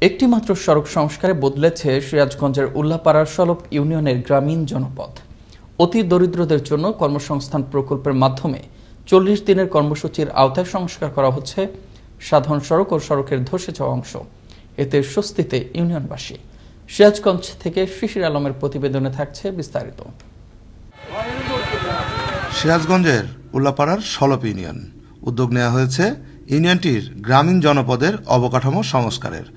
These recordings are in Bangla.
একটি মাত্র সড়ক সংস্কারে বদলেছে সিরাজগঞ্জের উল্লাপাড়ার সলপ ইউনিয়নের গ্রামীণ জনপদ। অতি দরিদ্রদের জন্য কর্মসংস্থান প্রকল্পের মাধ্যমে ৪০ দিনের কর্মসূচির আওতায় সংস্কার করা হচ্ছে সাধারণ সড়ক ও সড়কের ধসে যাওয়া অংশ। এতে স্বস্তিতে ইউনিয়নবাসী। সিরাজগঞ্জ থেকে শিশির আলমের প্রতিবেদনে থাকছে বিস্তারিত। সিরাজগঞ্জের উল্লাপাড়ার সলপ ইউনিয়ন উদ্যোগ নেওয়া হয়েছে ইউনিয়নটির গ্রামীণ জনপদের অবকাঠামো সংস্কারের।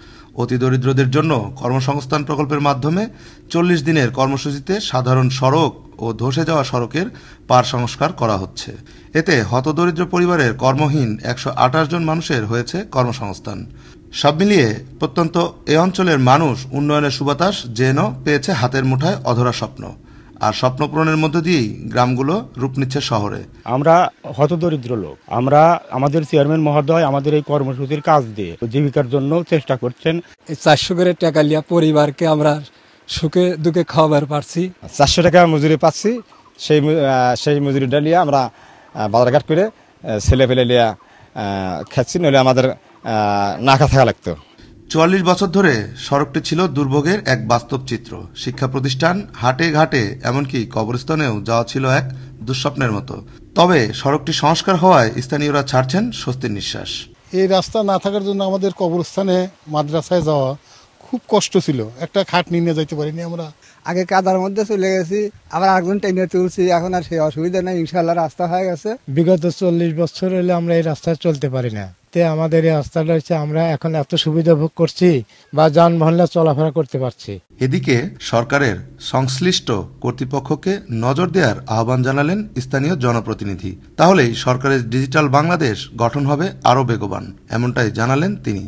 অতি দরিদ্রদের জন্য কর্মসংস্থান প্রকল্পের মাধ্যমে ৪০ দিনের কর্মসূচিতে সাধারণ সড়ক ও ধসে যাওয়া সড়কের পার সংস্কার করা হচ্ছে। এতে হতদরিদ্র পরিবারের কর্মহীন ১২৮ জন মানুষের হয়েছে কর্মসংস্থান। সব মিলিয়ে প্রত্যন্ত এ অঞ্চলের মানুষ উন্নয়নের সুবাতাস যেন পেয়েছে হাতের মুঠায় অধরা স্বপ্ন। আর স্বপ্ন পূরণের মধ্য দিয়েই গ্রামগুলো রূপ নিচ্ছে শহরে। আমরা হতদরিদ্র লোক, আমরা আমাদের চেয়ারম্যান মহোদয় আমাদের এই কর্মসূচির কাজ দিয়ে জীবিকার জন্য চেষ্টা করছেন। ৪০০ করে টাকা লিয়া পরিবারকে আমরা সুখে দুঃখে খাওয়াবার পারছি। ৪০০ টাকা মজুরি পাচ্ছি, সেই মজুরিটা নিয়ে আমরা বাজারঘাট করে ছেলে ফেলে লিয়া খাচ্ছি, নইলে আমাদের না খা থাকা লাগতো। ৪৪ বছর ধরে সড়কটি ছিল দুর্ভোগের এক বাস্তব চিত্র। শিক্ষা প্রতিষ্ঠান, হাটে ঘাটে এমনকি কবরস্থানেও যাওয়া ছিল এক দুঃস্বপ্নের মতো। তবে সড়কটি সংস্কার হওয়ায় স্থানীয়রা ছাড়ছেন স্বস্তির নিঃশ্বাস। এই রাস্তা না থাকার জন্য আমাদের কবরস্থানে মাদ্রাসায় যাওয়া খুব কষ্ট ছিল। একটা খাট নিয়ে যাইতে পারিনি আমরা। আগে কাদার মধ্যে চলে গেছি, আবার একজন টেনে তুলছি, এখন আর সেই অসুবিধা নেই, ইনশাল্লাহ রাস্তা হয়ে গেছে। বিগত ৪০ বছর হলে আমরা এই রাস্তায় চলতে পারি না। আমাদের এই রাস্তাটা হচ্ছে আমরা এখন এত সুবিধা ভোগ করছি বা যানবাহনে চলাফেরা করতে পারছি। এদিকে সরকারের সংশ্লিষ্ট কর্তৃপক্ষকে নজর দেওয়ার আহ্বান জানালেন স্থানীয় জনপ্রতিনিধি। তাহলেই সরকারের ডিজিটাল বাংলাদেশ গঠন হবে আরও বেগবান, এমনটাই জানালেন তিনি।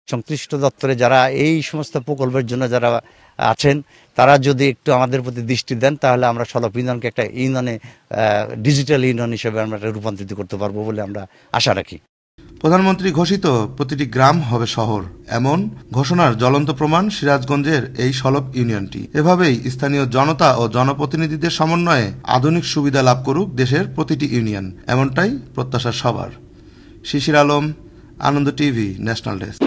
সংশ্লিষ্ট দপ্তরে যারা এই সমস্ত প্রকল্পের জন্য যারা আছেন, তারা যদি একটু আমাদের প্রতি দৃষ্টি দেন, তাহলে আমরা সলপ ইউনিয়নকে একটা ইউনিয়নে ডিজিটাল ইউনিয়ন হিসেবে আমরা রূপান্তরিত করতে পারবো বলে আমরা আশা রাখি। প্রধানমন্ত্রী ঘোষিত প্রতিটি গ্রাম হবে শহর, এমন ঘোষণার জ্বলন্ত প্রমাণ সিরাজগঞ্জের এই সলপ ইউনিয়নটি। এভাবেই স্থানীয় জনতা ও জনপ্রতিনিধিদের সমন্বয়ে আধুনিক সুবিধা লাভ করুক দেশের প্রতিটি ইউনিয়ন, এমনটাই প্রত্যাশা সবার। শিশির আলম, আনন্দ টিভি, ন্যাশনাল ডেস্ক।